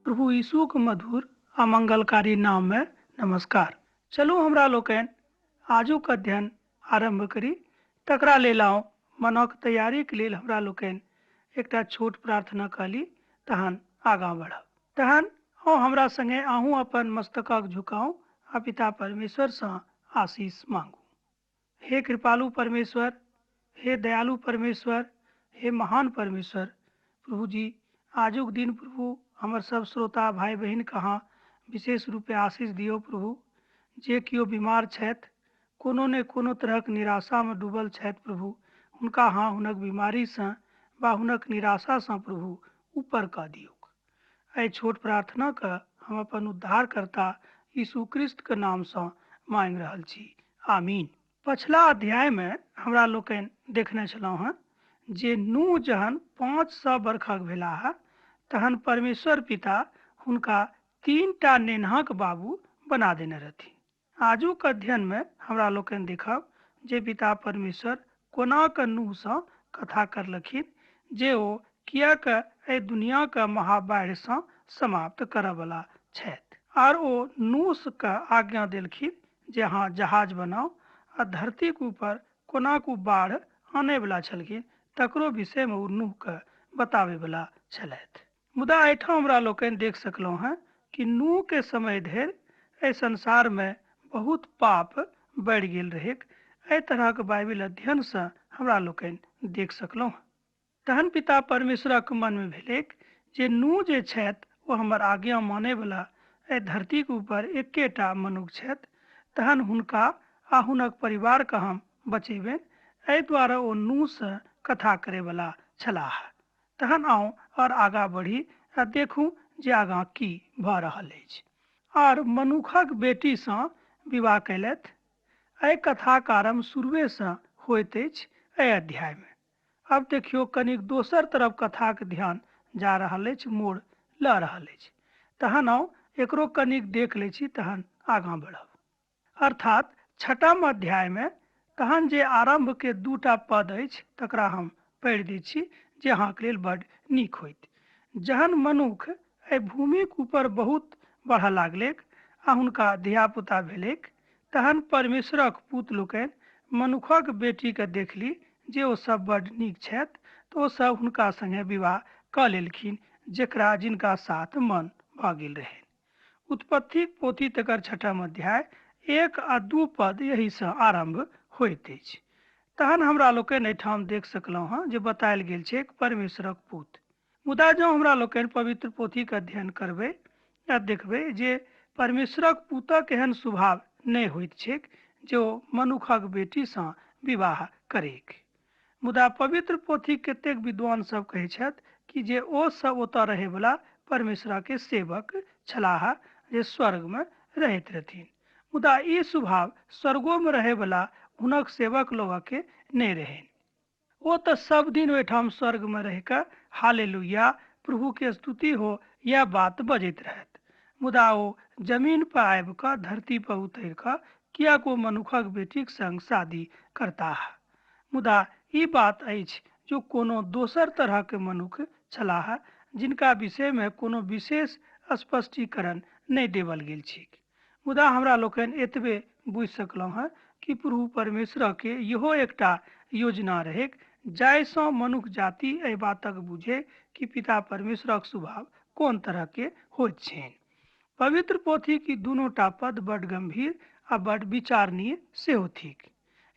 प्रभु यीशु के मधुर आ मंगलकारी नाम में नमस्कार। चलू हमरा लोकनि आजुक अध्ययन आरंभ करी। तकरा लेल मनक तैयारी के लेल हमरा लोकनि एकटा छोट प्रार्थना कली, तहन आगाँ बढ़ब। तहन हमरा संगे अहूँ अपन मस्तकक झुकाऊ आ पिता परमेश्वर से आशीष मांगू। हे कृपालु परमेश्वर, हे दयालु परमेश्वर, हे महान परमेश्वर, प्रभु जी आजुक दिन प्रभु हमर सब श्रोता भाई बहन कहाँ विशेष रूपे आशीष दियो। प्रभु जे किओ बीमार छथि, कोनो ने कोनो तरहक निराशा में डूबल छथि, प्रभु हुनका हुनक बीमारी से वा हुनक निराशा से प्रभु ऊपर कऽ दियौक। एहि छोट प्रार्थना के हम अपन उद्धारकर्ता यीशु क्रिस्त के नाम से मांग रहल छी, आमीन। पछिला अध्याय में हमरा लोकनि देखने छलहुँ हैं जे नूह जहन 500 बरखक भेलाह तहन परमेश्वर पिता हुनका 3टा नेनहक बाबू बना देने रहथिन। आजुक अध्ययन में हमरा लोकनि देखब जे पिता परमेश्वर कोना कऽ नूह से कथा करलखिन जे ओ कियाक एहि दुनिया के महाबाढ़ि से समाप्त करय वाला छथि, आर ओ नूह के आज्ञा देलखिन जे अहाँ जहाज बनाओ आ धरती के ऊपर कोना को बाढ़ आने वाला छलखिन तकरो विषय में ओ नूह के बतावे वाला छलथि। मुदा एहिठाम हमरा लोकनि देख सकलहुँ हैं कि नूह के समय धरि एहि संसार में बहुत पाप बढ़ि गेल रहेक। एहि तरहक बाइबिल अध्ययन से हमरा लोकनि देख सकलहुँ। तहन पिता परमेश्वरक मन में भेलैक जे नूह जे छथि ओ हमर आज्ञा माने वाला एहि धरती के ऊपर एकेटा मनुष्य छथि, तहन हुनका आ हुनक परिवार के हम बचेबनि। एहि दुआरे ओ नूह से कथा करे वाला छलाह। तहन आओ और आगा बढ़ी आ देखू जे आगाँ की भऽ रहल अछि। आर मनुखक बेटी से विवाह कैलथि। एहि कथाक आरंभ शुरुए से होइत अछि एहि अध्याय में। अब देखियो कनिक दोसर तरफ कथाक ध्यान जा रहल अछि, मोड़ लऽ रहल अछि। तहन आओ एकरो कनिक देख लै छी, तहन आगाँ बढ़ब। अर्थात 6म अध्याय में तहन जे आरंभ के 2टा पद अछि तकरा हम पढ़ि दै छी जे अहाँके लेल बड़ नीक होइत। जहन मनुख एहि भूमि के ऊपर बहुत बढ़ऽ लागलेक आ हुनका धियापुता भेलैक, तहन परमेश्वरक पूत लोकनि मनुखक बेटी के देखली जे ओ सब बड़ नीक छथि, तऽ ओ सब हुनका संगे विवाह कऽ लेलखिन जेकरा जिनका साथ मन भऽ गेल रहनि। उत्पत्ति पोथी तकर 6म अध्याय 1 आ 2 पद यही से आरंभ होइत अछि। तहन हमरा लोकनि एहिठाम देख सकलहुँ हैं जे बतायल गेल छै परमेश्वरक पूत। मुदा जँ हमरा लोकनि पवित्र पोथी के अध्ययन करबै आ देखबै जे परमेश्वरक पूतक एहन स्वभाव नहि होइत छैक जे ओ मनुखक बेटी से विवाह करैक। मुदा पवित्र पोथी कतेक विद्वान सब कहै छथि कि जे ओ सब ओतऽ रहे वाला परमेश्वर के सेवक छलाह जे स्वर्ग में रहैत रहथिन। मुदा ई स्वभाव स्वर्गो में रहे वाला हुनक सेवक लोग के नहीं रहनि। ओ तो सब दिन ओहिठाम स्वर्ग में रह कर हालेलुया प्रभु के स्तुति हो यह बात बजैत रहत। मुदा ओ जमीन पर आबि कऽ धरती पर उतर कऽ किया को मनुखक बेटीक संग शादी करताह। मुदा ई बात अछि जो कोनो दोसर तरह के मनुख छलाह जिनका विषय में कोनो विशेष स्पष्टीकरण नहीं देवल गेल छै। मुदा हमरा लोकनि एतबे बुझि सकलहुँ हैं कि प्रभु परमेश्वर के इहो एकटा योजना रहेक जाहिसँ मनुख जाति एहि बातक बुझे कि पिता परमेश्वरक स्वभाव कोन तरह के होइत छनि। पवित्र पोथी की दुनूटा पद बड़ गंभीर आ बड़ विचारणीय सेहो थिक।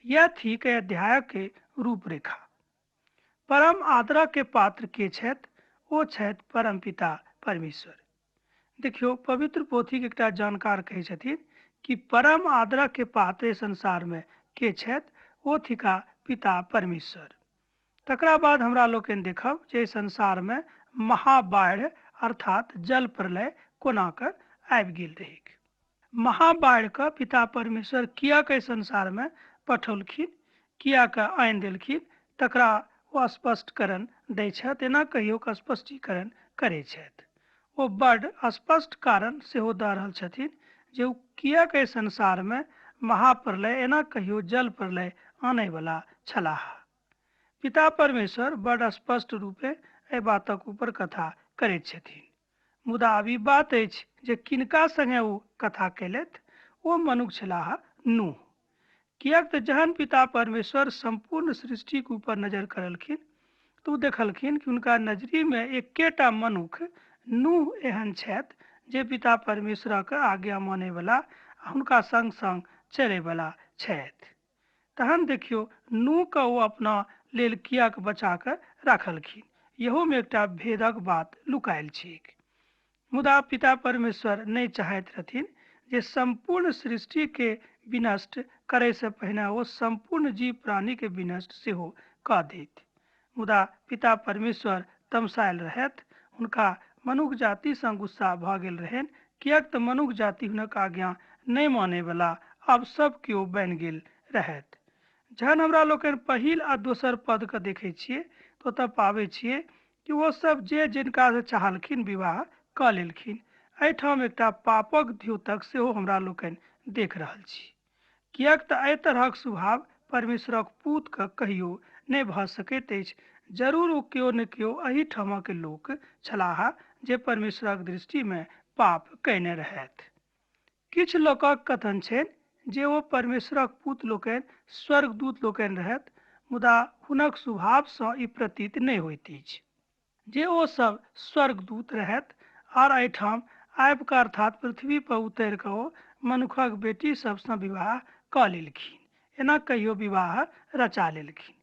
यह थिक अध्याय के रूपरेखा। परम आदर के पात्र के छथि? ओ छथि परम पिता परमेश्वर। देखियो पवित्र पोथी के एकटा जानकार कहै छथिन कि परम आदर के पात्र संसार में के छथि? ओ थिका पिता परमेश्वर। तकरा बाद हमरा लोकनि देखब जे संसार में महाबाढ़ अर्थात जल प्रलय कोना कऽ आबि गेल रहेक। महाबाढ़ का पिता परमेश्वर किया के संसार में पठौलखिन, किया के आनि देलखिन, तकरा ओ स्पष्टीकरण दै छथि। एना कहियो के स्पष्टीकरण करै छथि। ओ बड़ स्पष्ट कारण सेहो दऽ रहल छथिन जे ओ किया के संसार में महाप्रलय एना कहियो जल प्रलय आने वाला छलाह। पिता परमेश्वर बड़ स्पष्ट रूपे एहि बातक ऊपर कथा करैत छथिन। मुदा अभी बात अछि जे किनका संगे ओ कथा केलथि। ओ मनुख छलाह नूह। किएक तऽ जहन पिता परमेश्वर संपूर्ण सृष्टिके ऊपर नजर करलखिन तऽ ओ देखलखिन कि हुनका नजरीमे एकेटा मनुख नूह एहन छथि जे पिता परमेश्वरक आज्ञा मानयवला आ हुनका संग संग चलयवला छथि। तहन देखियौ नूहके ओ अपना लेल किएक बचा कऽ राखलखिन। इहोमे एकटा भेदक बात लुकायल छैक। मुदा पिता परमेश्वर नहि चाहैत रहथिन जे संपूर्ण सृष्टिके विनष्ट करयसँ पहिने ओ संपूर्ण जीव प्राणीके विनष्ट सेहो कऽ दैत। मुदा पिता परमेश्वर तमसायल रहथि। हुनका मनुख जातिसँ गुस्सा भऽ गेल रहनि, किएक तऽ मनुख जाति हुनक आज्ञा नहि मानयवला आब सब केओ बनि गेल रहथि। जहन हमरा लोकनि पहिल आ दोसर पदके देखै छियै तऽ ओतऽ पाबै छियै कि ओ सब जे जिनकासँ चाहलखिन विवाह कऽ लेलखिन। एहिठाम एकटा पापक द्योतक सेहो हमरा लोकनि देख रहल छी। किएक तऽ एहि तरहक स्वभाव परमेश्वरक पूतके कहियो नहि भऽ सकैत अछि। जरूर ओ केओ ने केओ एहिठामक लोक छलाह जे परमेश्वरक दृष्टिमे पाप कयने रहथि। किछु लोकक कथन छनि जे ओ परमेश्वरक पूत लोकनि स्वर्गदूत लोकनि रहथि, मुदा हुनक स्वभावसँ ई प्रतीत नहि होइत अछि जे ओ सब स्वर्गदूत रहथि और एहिठाम आबि कऽ अर्थात पृथ्वी पर उतरि कऽ ओ मनुखक बेटी सबसँ विवाह कऽ लेलखिन, एना कहियो विवाह रचा लेलखिन।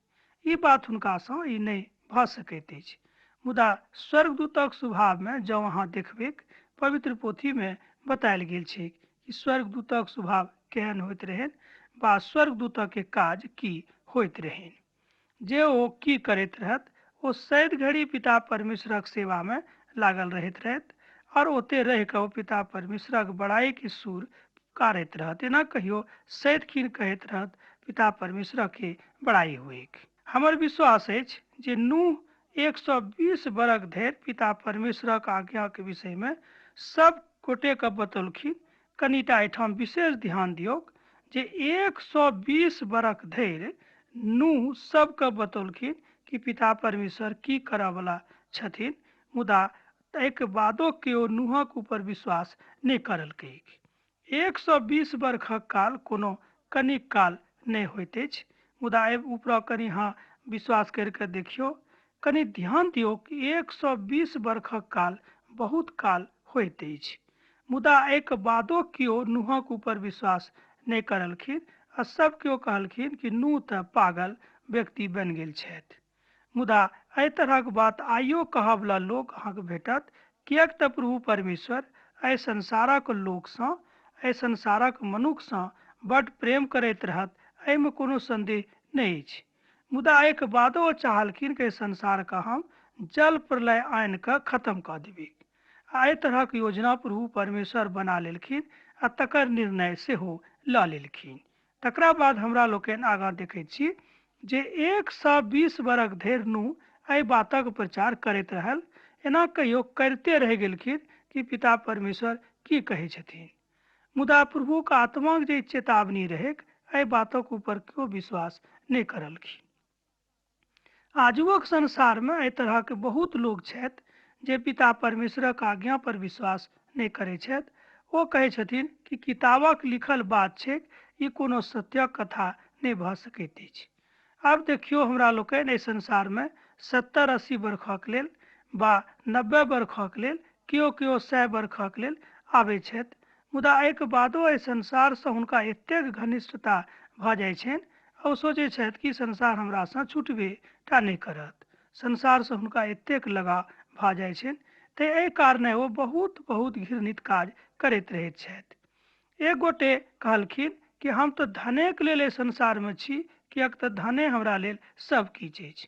ई बात हुनकासँ ई नहि भऽ सकैत अछि। मुदा स्वर्गदूतक स्वभावमे जँ अहाँ देखबै, पवित्र पोथीमे बतायल गेल छै कि स्वर्गदूतक स्वभाव केहन होइत रहनि वा स्वर्गदूतक काज की होइत रहनि। जे ओ की करैत रहत, ओ सैद घड़ी पिता परमेश्वरक सेवामे लागल रहैत रहथि और ओते रहि कऽ ओ पिता परमेश्वरक बड़ाईके सुर पुकारैत रहत, एना कहियो सैदखिन कहैत रहत पिता परमेश्वरके बड़ाई हुएक। हमर विश्वास अछि जे नूह 120 बरख धरि पिता परमेश्वरक आज्ञाके विषयमे सब गोटेके बतौलखिन। कनिटा एहिठाम विशेष ध्यान दियौक जे 120 बरख धरि नूह सबके बतौलखिन कि पिता परमेश्वर की करयवला छथिन। मुदा एहिके बादो केओ नूहक ऊपर विश्वास नहि करलकै। 120 बरखक काल कोनो कनिक काल नहि होइत अछि। मुदा एहि ऊपर कनि अहाँ विश्वास करिके देखियौ, कनि ध्यान दियौ कि 120 बरखक काल बहुत काल होइत अछि। मुदा एहिके बादो केओ नूहक ऊपर विश्वास नहि करलखिन आ सब केओ कहलखिन कि नूह तऽ पागल व्यक्ति बनि गेल छथि। मुदा एहि तरहक बात आइयो कहयवला लोक अहाँके भेटत, किएक तऽ प्रभु परमेश्वर एहि संसारक लोकसँ, एहि संसारक मनुखसँ बड्ड प्रेम करैत रहत, एहिमे कोनो संदेह नहि अछि। मुदा एहिके बादो ओ चाहलखिन कि संसारके हम जल प्रलय आनि कऽ खत्म कऽ देबै। आ एहि तरहक योजना प्रभु परमेश्वर बना लेलखिन आ तकर निर्णय सेहो लऽ लेलखिन। तकरा बाद हमरा लोकनि आगाँ देखैत छी जे 120 बरख धरि नूह एहि बातक प्रचार करैत रहल। एना कहियो करिते रहि गेलखिन कि पिता परमेश्वर की कहै छथिन। मुदा प्रभुके आत्माक जे चेतावनी रहैक, एहि बातक ऊपर केओ विश्वास नहि करलखिन। आजुक संसारमे एहि तरहके बहुत लोक छथि जे पिता परमेश्वरक आज्ञा पर विश्वास नहि करै छथि। ओ कहै छथिन कि किताबक लिखल बात छै, ई कोनो सत्यक कथा नहि भऽ सकैत अछि। आब देखियौ हमरा लोकनि एहि संसारमे 70-80 बरखक लेल वा 90 बरखक लेल, केओ 100 बरखक लेल आबै छथि। मुदा एहिके बादो एहि संसारसँ हुनका एतेक घनिष्ठता भऽ जाइ छनि, ओ सोचै छथि कि संसार हमरासँ छुटबे टा नहि करत। संसारसँ हुनका एतेक लगाव भऽ जाइ छनि, तऽ एहि कारणे ओ बहुत बहुत घृणित काज करैत रहैत छथि। एक गोटे कहलखिन कि हम तऽ धनेके लेल एहि संसारमे छी, किएक तऽ धने हमरा लेल सब किछु अछि।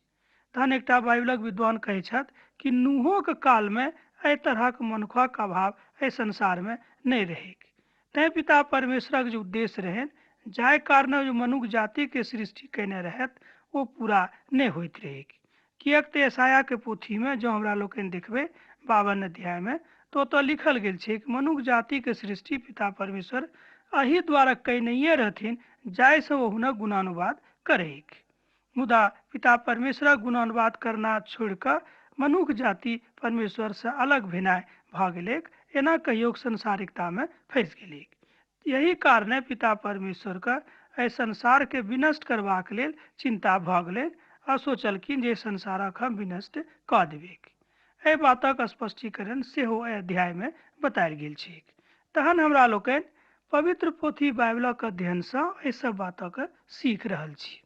तहन एकटा बाइबलक विद्वान कहै छथि कि नूहोके कालमे एहि तरहक मनुखक अभाव एहि संसारमे नहि रहैक। तैँ पिता परमेश्वरक जे उद्देश्य रहनि, जाहि कारणे जो मनुष्य जातिके सृष्टि कयने रहथि, ओ पूरा नहि होइत रहैक। किएक तऽ यशायाहके पोथीमे जँ हमरा लोकनि देखबै 52 अध्यायमे, तऽ ओतऽ लिखल गेल छै कि मनुष्य जातिके सृष्टि पिता परमेश्वर एहि द्वारा कयनहिए रहथिन जाहिसँ ओ हुनक गुणानुवाद करैक। मुदा पिता परमेश्वरक गुणानुवाद करना छोड़ि कऽ मनुख जाति परमेश्वर से अलग भेनाइ भ गेलैक, एना कहियो संसारिकता में फंस गेलैक। यही कारणे पिता परमेश्वर का एहि संसार के विनष्ट करबाक लेल चिंता भ गेलैन आ सोचलखिन जे संसारक हम विनष्ट क देबेक। एहि बातक स्पष्टीकरण सेहो एहि अध्याय में बतायल गेल छैक। तहन हमरा लोकनि पवित्र पोथी बाइबलक अध्ययन से एहि सब बातक सीख रहल छी।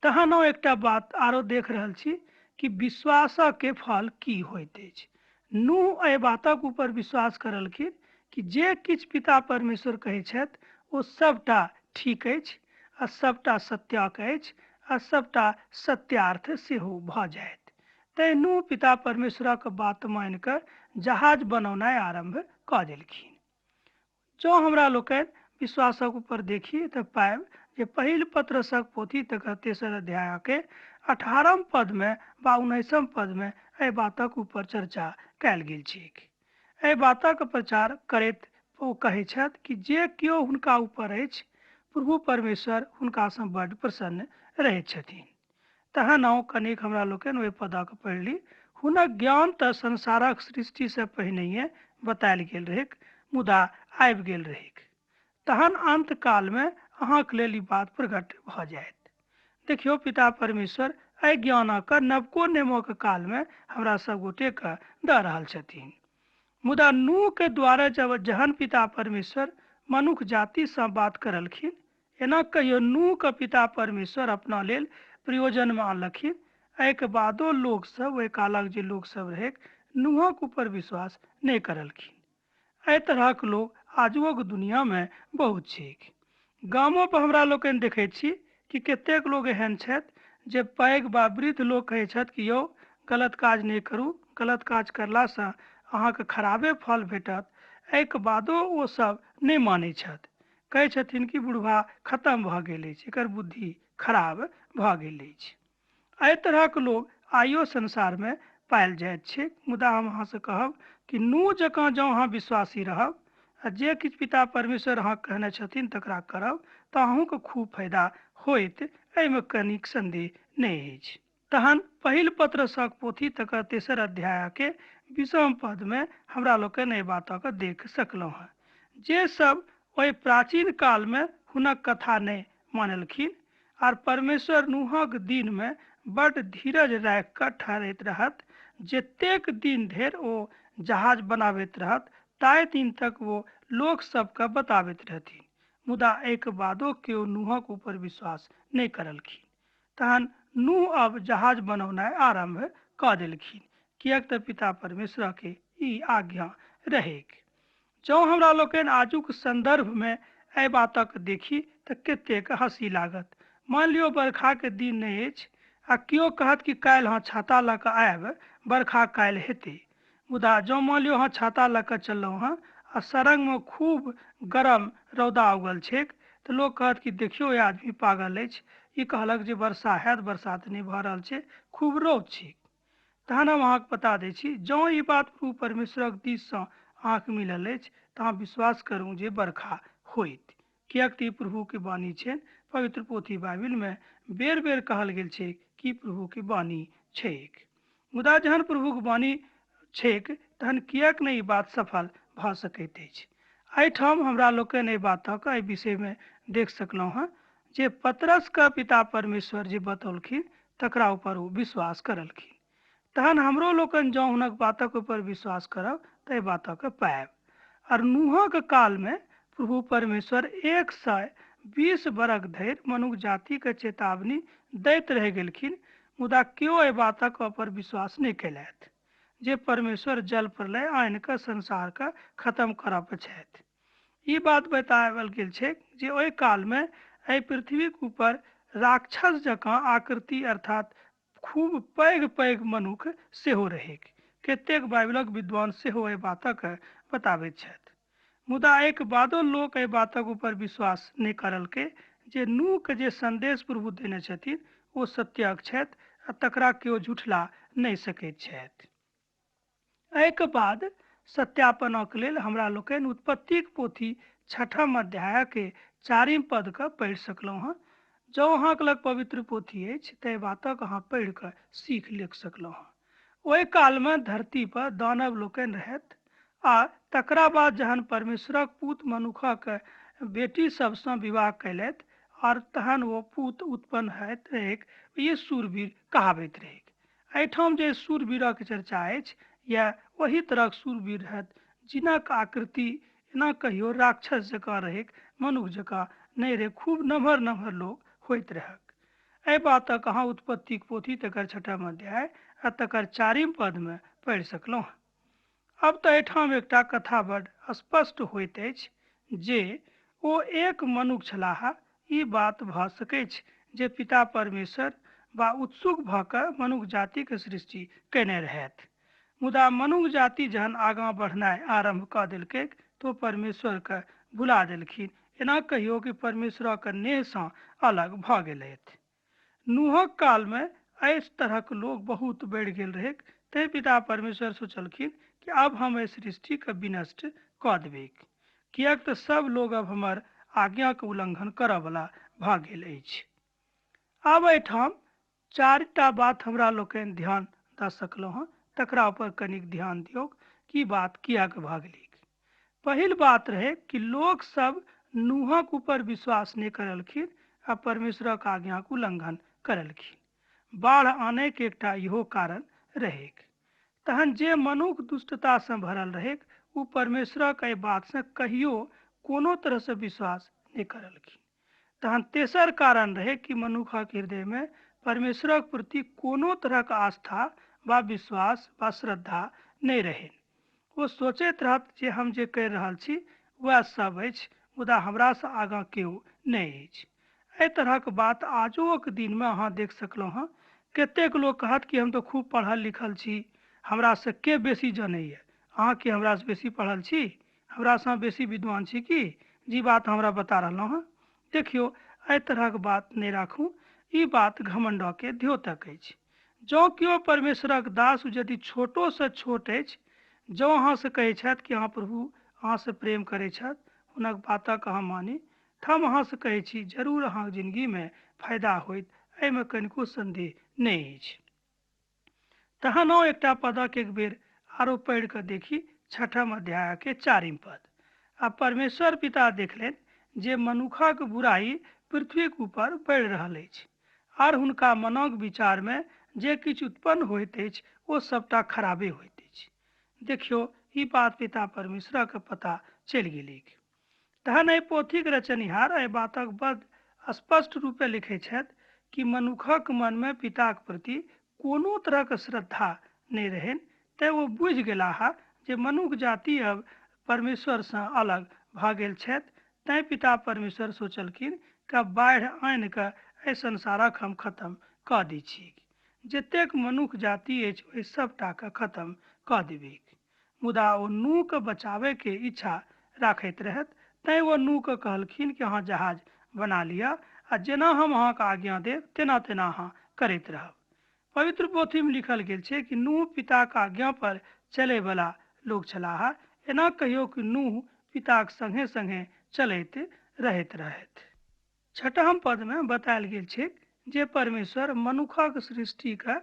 तहन हम एकटा बात आरो देख रहल छी कि विश्वासक के फल की होइत अछि। नूह एहि बातक ऊपर विश्वास करलखिन कि जे किछु पिता परमेश्वर कहै छथि ओ सबटा ठीक अछि आ सबटा सत्यक अछि आ सबटा सत्यार्थ सेहो भ जायत। तैं नूह पिता परमेश्वरक बात मानि कऽ जहाज बनौनाइ आरंभ कऽ देलखिन। जो हमरा लोकनि विश्वासक ऊपर देखी तऽ पाएब जे पहिल पत्रसक पोथी तकर तेसर अध्याय के 18 पद में वा 19 पद में एहि बातक ऊपर चर्चा कयल गेल छैक। एहि बातक प्रचार करैत ओ कहै छथि कि जे केओ हुनका ऊपर अछि, प्रभु परमेश्वर हुनका सँ बड्ड प्रसन्न रहैत छथिन। तहन हम कनिक हमरा लोकनि ओहि पदक पढ़ि ली। हुनक ज्ञान तऽ संसारक सृष्टि से पहिनहिए बतायल गेल रहैक, मुदा आबि गेल रहैक। तहन अंत काल में अहाँक लेल ई बात प्रकट भ जायत। देखियो पिता परमेश्वर एहि ज्ञानक नवको नेमोक काल में हमरा सब गोटे के दऽ रहल छथिन। मुदा नूह के द्वारा जहन पिता परमेश्वर मनुख जाति से बात करलखिन, एना कहियो नूह के पिता परमेश्वर अपना लेल प्रयोजन में आनलखिन। एहिके बादो लोग सब ओहि कालक जे लोग सब रहैक नूहक ऊपर विश्वास नहीं करलखिन। एहि तरहक लोग आजुक दुनिया में बहुत छैक। गामों पर हमरा लोकनि देखैत छी कि कतेक लोग एहन छथि जे पैघ वा वृद्ध लोग कहै छथि कि यौ गलत काज नहीं करू, गलत काज करला से अहाँके खराबे फल भेटत। एहिके बादो ओ सब नहीं मानै छथि, कहै छथिन कि बुढ़वा खत्म भ गेल अछि, एकर बुद्धि खराब भ गेल अछि। एहि तरहक लोग आइयो संसार में पायल जाइत छै। मुदा हम अहाँ से कहब कि नूह जकाँ जँ अहाँ विश्वासी रहब आ जे किछु पिता परमेश्वर अहाँ कहने छथिन तकरा करब तऽ अहूँके खूब फायदा होइत, एहिमे कनिक संदेह नहीं अछि। तहन पहिल पत्रसक पोथी तकर तेसर अध्याय के 20 पद में हमरा लोकनि एहि बातक देख सकलहुँ हैं। जे सब ओहि प्राचीन काल में हुनक कथा नहीं मानलखिन आर परमेश्वर नूहक दिन में बड़ धीरज राखि कऽ ठहरैत रहत, जतेक दिन धरि ओ जहाज बनाबैत रहत ताहि दिन तक वो लोक सबके बताबैत रहथिन। मुदा एहिके बादो केओ नूहक ऊपर विश्वास नहीं करलखिन। तहन नूह अब जहाज बनौनाइ आरंभ कऽ देलखिन, किएक तऽ पिता परमेश्वर के ई आज्ञा रहेक। जँ हमरा लोकनि आजुक संदर्भ में एहि बातक देखी तऽ कतेक हंसी लागत। मान लियो बरखा के दिन नहीं अछि आ केओ कहत कि काल्हि अहाँ छाता लऽ कऽ आयब, बरखा काल्हि हेतै। मुदा जँ मान लियो अहाँ छाता लऽ कऽ चललहुँ हैं आ सड़क में खूब गरम रौदा उगल छैक तऽ लोग कहत कि देखियो ये आदमी पागल अछि, ई कहलक जे वर्षा हैत, वर्षा तऽ नहीं भऽ रहल छै, खूब रौद छै। तहन हम अहाँके बता दै छी, जँ ई बात प्रभु परमेश्वरक दिस सँ अहाँके मिलल अछि तऽ अहाँ विश्वास करू जे बरखा होइत, किएक तऽ ई प्रभु के वाणी छै। पवित्र पोथी बाइबिल में बेर बेर कहल गेल छै कि प्रभु के वाणी छैक। मुदा जहन प्रभु के वाणी छैक तहन किएक नहीं ई बात सफल भऽ सकैत अछि। एहिठाम हमरा लोकनि एहि बातक एहि विषय में देख सकलहुँ हैं जे पतरस का पिता परमेश्वर जे बतौलखिन तकरा ऊपर ओ विश्वास करलखिन। तहन हमरो लोकनि जँ हुनक बातक ऊपर विश्वास करब तऽ एहि बातक पाएब। और नूहक काल में प्रभु परमेश्वर 120 बरख धरि मनुष्य जाति के चेतावनी दैत रह गेलखिन, मुदा केओ एहि बातक ऊपर विश्वास नहीं केलथि जे परमेश्वर जल प्रलय आनि कऽ संसार के खत्म करब छथि। ई बात बताओल गेल छै जे ओहि काल में एहि पृथ्वी के ऊपर राक्षस जकाँ आकृति अर्थात खूब पैघ पैघ मनुख सेहो रहेक। कतेक बाइबलक विद्वान सेहो एहि बातक बताबैत छथि। मुदा एक बादो लोक एहि बातक ऊपर विश्वास नहीं करलकै जे नूह के जे संदेश प्रभु देने छथिन ओ सत्यक छथि आ तकरा केओ झुठला नहीं सकैत छथि। एहिके बाद सत्यापनक लेल हमरा लोकनि उत्पत्तिक पोथी 6म अध्याय के 4 पद के पढ़ि सकलहुँ हैं। जँ अहाँके लग पवित्र पोथी अछि तऽ एहि बातक अहाँ पढ़ि कऽ सीख लिख सकलहुँ हैं। ओहि काल में धरती पर दानव लोकनि रहथि आ तकरा बाद जहन परमेश्वरक पूत मनुखक बेटी सबसँ विवाह कयलथि और तहन ओ पूत उत्पन्न होइत रहेक ये सूरवीर कहाबैत रहेक। एहिठाम जे सूरवीरक चर्चा अछि या वही तरहक सूरवीर रहथि जिनक आकृति एना कहियो राक्षस जकाँ रहेक, मनुख जकाँ नहि रहे, खूब नम्हर नम्हर लोग होइत रहक। एहि बातक अहाँ उत्पत्तिक पोथी तकर 6म अध्याय आ तकर 4म पद में पढ़ि सकलहुँ। अब तऽ एहिठाम एकटा कथा बड़ स्पष्ट होइत अछि जे ओ एक मनुख छलाह। ई बात भऽ सकैछ जे पिता परमेश्वर वा उत्सुक भऽ कऽ मनुख जातिके सृष्टि कयने रहथि, मुदा मनुख जाति जहन आगाँ बढ़नाइ आरम्भ कऽ देलकै तो परमेश्वरके भुला देलखिन। एना कहियो कि परमेश्वरक नेहसँ अलग भऽ गेलथि। नूहक काल में एहि तरहक लोग बहुत बढ़ि गेल रहै, तैं पिता परमेश्वर सोचलखिन कि अब हम एहि सृष्टिके विनष्ट कऽ देबै, किएक तऽ सब लोग अब हमर आज्ञाके उल्लंघन करऽ वाला भऽ गेल अछि। आब एहिठाम 4टा बात हमरा लोकनि ध्यान दऽ सकलहुँ हँ, तकरा ऊपर कनिक ध्यान दियौ कि बात किएक भऽ गेलै। पहिल बात रहे कि लोग सब नूहक ऊपर विश्वास नहीं करलखिन आ परमेश्वरक आज्ञाक उल्लंघन करलखिन। बाढ़ आने के एकटा इहो कारण रहेक। तहन जे मनुख दुष्टता से भरल रहेक ओ परमेश्वरक एहि बात से कहियो कोनो तरह से विश्वास नहीं करलखिन। तहन तेसर कारण रहे कि मनुखक हृदय में परमेश्वरक प्रति कोनो तरहक आस्था वा विश्वास वा श्रद्धा नहीं रहे। वो सोचैत रहत जे हम जे करि रहल छी वह सब अछि, मुदा हमरा से आगाँ केओ नहीं अछि। एहि तरहक बात आजुक दिन में अहाँ देख सकलहुँ हँ। कतेक लोग कहत कि हम तो खूब पढ़ल लिखल छी, हमरा से के बेसी जनैए। अहाँ कि हमरा से बेसी पढ़ल छी, हमरा से बेसी विद्वान छी कि? जी बात हमरा बता रहलहुँ हँ। देखियो, एहि तरहक बात नहीं राखू। ई बात घमंड के द्योतक अछि। जँ केओ परमेश्वरक दास यदि छोटो से छोट अछि, जँ अहाँ से कहै छथि कि अहाँ प्रभु अहाँ से प्रेम करै छथि, हुनक बातक अहाँ मानी, हम अहाँ से कहै छी जरूर अहाँक जिंदगी में फायदा होइत, एहिमे कनिको संदेह नहीं अछि। तहन ओ एकटा पदक एक बेर आरो पढ़ि कऽ देखी, 6म अध्याय के 4म पद। आ परमेश्वर पिता देखलनि जे मनुखक बुराई पृथ्वीक ऊपर बढ़ि रहल अछि, आर हुनका मनक विचार में जे किछु उत्पन्न होइत अछि ओ सबटा खराबे होइत अछि। देखियो, ई बात पिता परमेश्वरक पता चलि गेलै। तहन एहि पोथीक रचनिहार एहि बातक बड़ स्पष्ट रूपे लिखै छथि कि मनुखक मन में पिताक प्रति कोनो तरहक श्रद्धा नहीं रहनि, तैं वो बुझि गेलाह जे मनुख जाति अब परमेश्वर से अलग भऽ गेल छथि। तैं पिता परमेश्वर सोचलखिन कि बाढ़ि आनि कऽ एहि संसारक हम खत्म कऽ दै छी। जतेक मनुख जाति अछि ओहि सबटाके खत्म कऽ देबै। मुदा ओ नूह के बचावे के इच्छा राखैत रहत, तैं वो नूह के कहलखिन कि अहाँ जहाज बना लिअ आ जेना हम अहाँके आज्ञा देब तेना तेना अहाँ करैत रहब। पवित्र पोथी में लिखल गेल छै कि नूह पिता के आज्ञा पर चले वाला लोग छलाह। एना कहियो कि नूह पिता के संगे संगे चलैत रहैत। 6म पद में बतायल गेल छै जे परमेश्वर मनुखक सृष्टि के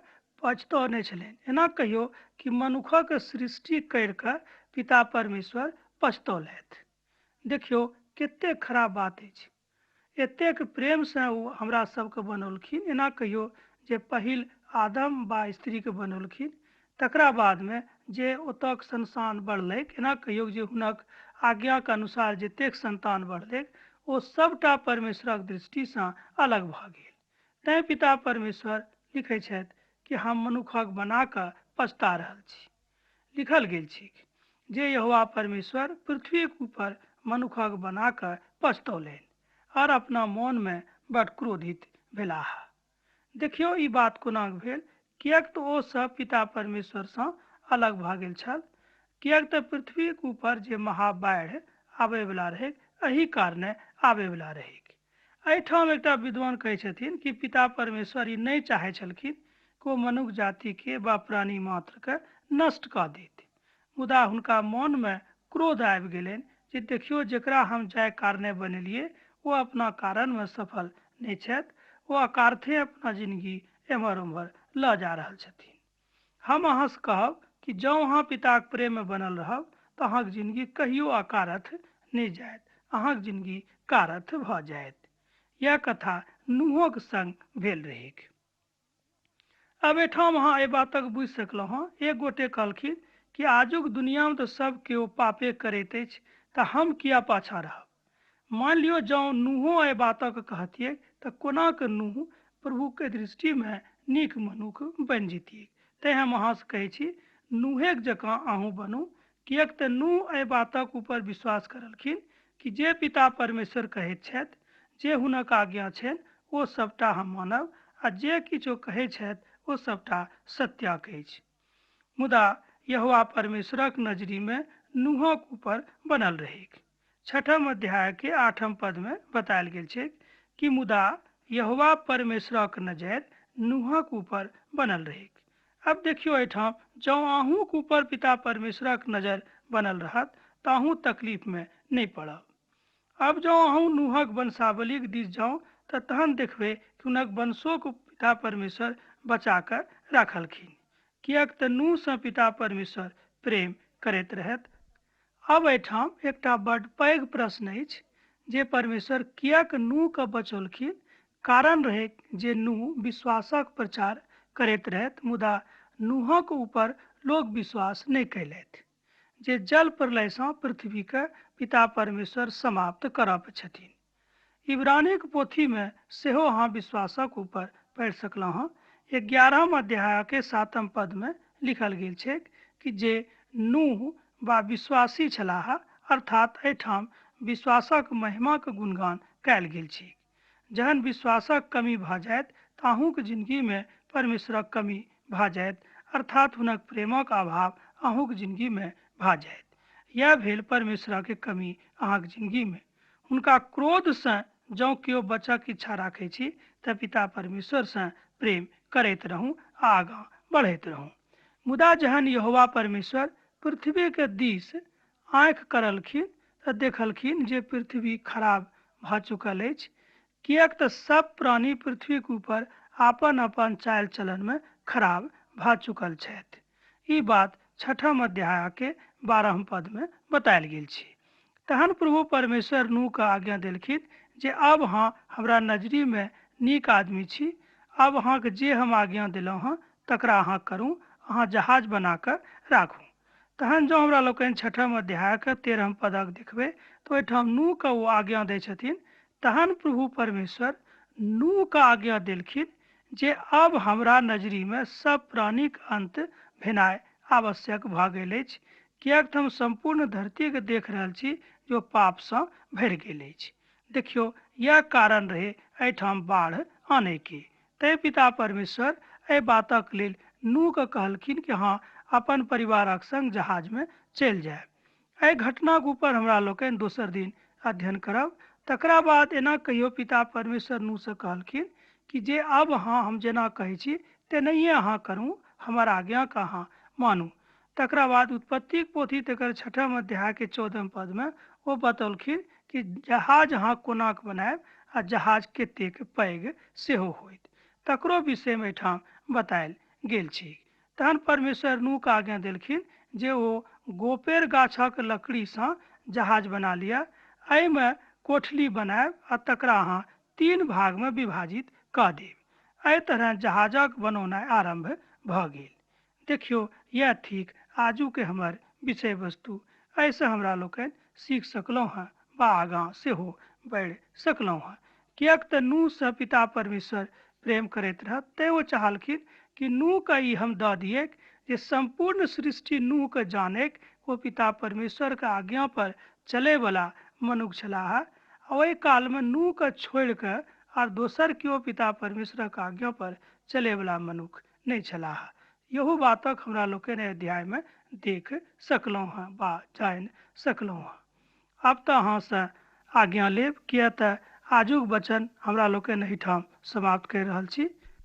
पछतौने छलनि। एना कहियो कि मनुखक सृष्टि करि कऽ पिता परमेश्वर पछतौलथि। देखियो, कतेक खराब बात अछि। एतेक प्रेम से ओ हमरा सबके बनौलखिन। एना कहियो जे पहिल आदम बा स्त्री के बनौलखिन, तकरा बाद में जे ओतक संतान बढ़लैक, एना कहियो जे हुनक आज्ञा के अनुसार जतेक संतान बढ़लैक ओ सबटा परमेश्वरक दृष्टि से अलग भऽ गेल। तैं पिता परमेश्वर लिखै छथि कि हम मनुखक बना कऽ पछता रहल छी। लिखल गेल छै जे यहोवा परमेश्वर पृथ्वी के ऊपर मनुखक बना कऽ पछतौलनि और अपना मोन में बड़ क्रोधित भेलाह। देखियो, ई बात कोना भेल, किएक तऽ ओ सब पिता परमेश्वर से अलग भऽ गेल छल। किएक तऽ पृथ्वी के ऊपर जे महाबाढ़ि आबे वाला रहे, एही कारणे आबे वाला रहे। एहिठाम एकटा विद्वान कहै छथिन कि पिता परमेश्वर ई नहीं चाहै छलखिन कि ओ मनुष्य जाति के वा प्राणी मात्र के नष्ट कऽ देत, मुदा हुनका मन में क्रोध आबि गेलनि जे देखियो जेकरा हम जाय कारणे बनेलिए वो अपना कारण में सफल नहीं छथि, वो अकार्थे अपना जिंदगी एम्हर उम्हर लऽ जा रहल छथिन। हम अहाँ से कहब कि जँ अहाँ पिताक प्रेम में बनल रहब तऽ अहाँक जिंदगी कहियो अकारथ नहि जायत, अहाँक जिंदगी कारथ भऽ जायत। यह कथा नूहोक संग भेल रहेक। अब एठाम अहाँ एहि बातक बुझि सकलहुँ हँ। एक गोटे कहलखिन कि आजुक दुनिया में तो सब केओ पापे करैत अछि, तऽ हम किया पाछा रहब। मान लियो जँ नूहो एहि बातक कहतियै तऽ कोना कऽ नूह प्रभु के दृष्टि में नीक मनुख बनि जैतियै। तैं हम अहाँ से कहै छी नूहेक जकाँ अहूँ बनू, किएक तऽ नूह एहि बातक ऊपर विश्वास करलखिन कि जे पिता परमेश्वर कहैत छथि, जे हुनक आज्ञा छनि ओ सबटा हम मानब, आ जे किछो कहै छथि ओ सबटा सत्यक अछि। मुदा यहोवा परमेश्वरक नजरी में नूहक ऊपर बनल रहेक। 6ठम अध्याय के 8ठम पद में बतायल गेल छै कि मुदा यहोवा परमेश्वरक नजर नूहक ऊपर बनल रहेक। अब देखियो एठाम जँ अहूँक ऊपर पिता परमेश्वरक नजर बनल रहत तऽ अहूँ तकलीफ में नहीं पड़ब। अब जँ अहूँ नूहक वंशावलीक दिस जाऊँ तऽ तहन देखबै कि हुनक वंशों को पिता परमेश्वर बचा कर राखलखिन, किएक तऽ नूह सँ पिता परमेश्वर प्रेम करैत रहत। अब एठाम एकटा बड़ पैघ प्रश्न अछि जे परमेश्वर किएक नूह के बचौलखिन। कारण रहे जे नूह विश्वासक प्रचार करैत रहत, मुदा नूहक ऊपर लोग विश्वास नहीं कैलथि जे जल प्रलय सँ पृथ्वी के पिता परमेश्वर समाप्त करब छथिन। इब्रानीक पोथी में सेहो अहाँ विश्वासक ऊपर पढ़ि सकलहुँ हँ। 11 अध्याय के 7 पद में लिखल गेल छै कि जे नूह वा विश्वासी छलाह, अर्थात एठाम विश्वासक महिमा के गुणगान कयल गेल छै। जहन विश्वासक कमी भऽ जायत तऽ अहूँक जिंदगी में परमेश्वरक कमी भऽ जायत, अर्थात हुनक प्रेमक अभाव अहूँक जिंदगी में भऽ जायत। यह भेल परमेश्वरक कमी अहाँक जिंदगी में। हुनका क्रोध से जँ केओ बचक इच्छा राखै छी तऽ पिता परमेश्वर से प्रेम करैत रहूँ आ आगाँ बढ़ैत रहूँ। मुदा जहन यहोवा परमेश्वर पृथ्वी के दिस आँखि करलखिन तऽ देखलखिन जे पृथ्वी खराब भऽ चुकल अछि, किएक तऽ सब प्राणी पृथ्वी के ऊपर अपन अपन चाल चलन में खराब भऽ चुकल छथि। ई बात 6ठम अध्याय के 12 पद में बतायल गेल छै। तहन प्रभु परमेश्वर नूह के आज्ञा देलखिन जे अब अहाँ हमरा नजरी में नीक आदमी छी, अब अहाँ के जे हम आज्ञा दिलहुँ हँ तकरा अहाँ करूँ, अहाँ जहाज बना कर राखू। तहन जो हमरा लोकनि 6ठम अध्याय के 13 पदक देखबै तो ओहिठाम नूह के वो आज्ञा दै छथिन। तहन प्रभु परमेश्वर नूह के आज्ञा देलखिन जे अब हमरा नजरी में सब प्राणीक अंत भेनाइ आवश्यक भऽ गेल अछि, किएक तऽ हम संपूर्ण धरती के देख रहल छी जो पाप सँ भरि गेल अछि। देखियो यह कारण रहे एठाम बाढ़ आने के। तै पिता परमेश्वर एहि बातक लेल नूह के कहलखिन कि हाँ अपन परिवारक संग जहाज में चलि जायब। एहि घटनाक ऊपर हमरा लोकनि दोसर दिन अध्ययन करब। तकरा बाद एना कहियो पिता परमेश्वर नूह से कहलखिन कि जे अब अहाँ हम जेना कहै छी तेनाहिए अहाँ करू, हमर आज्ञा के अहाँ मानू। तकरा बाद उत्पत्ति पोथी तकर 6ठम अध्याय के 14 पद में वो बतौलखिन कि जहाज अहाँ कोना के बनायब आ जहाज कतेक पैघ सेहो होइत, तकरो विषय में एठाम बतायल गेल छै। तहन परमेश्वर नूह के आज्ञा देलखिन जे ओ गोपेर गाछक लकड़ी सँ जहाज बना लिअ, एहि में कोठली बनायब आ तकरा अहाँ 3 भाग में विभाजित कऽ देब। एहि तरह जहाजक बनौनाइ आरंभ भऽ गेल। देखियो यह ठीक आजू के हमर विषय वस्तु। ऐसे हमरा लोकनि सीख सकलहुँ हँ बा आगाँ सेहो बढ़ि सकलहुँ हँ। किएक तऽ नूह से पिता परमेश्वर प्रेम करैत रहत, तैं वो चाहलखिन कि नूह के ई हम दऽ दियैक जे संपूर्ण सृष्टि नूह के जानैक वो पिता परमेश्वर के आज्ञा पर चले वाला मनुष्य छलाह। ओहि काल में नूह के छोड़ि कऽ आर दोसर केओ पिता परमेश्वर के आज्ञा पर चले वाला मनुष्य नहीं छलाह। यहू बातक हमरा लोकनि अध्याय में देख सकलहुँ हँ बा जानि सकलहुँ हँ। अब तऽ अहाँ से आज्ञा लेब, किया तऽ आजुक वचन हमरा लोकनि एहिठाम समाप्त कर रहल छी।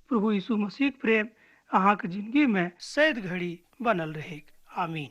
प्रभु यीशु मसीह प्रेम अहाँ के जिंदगी में सैद घड़ी बनल रहेक। आमीन।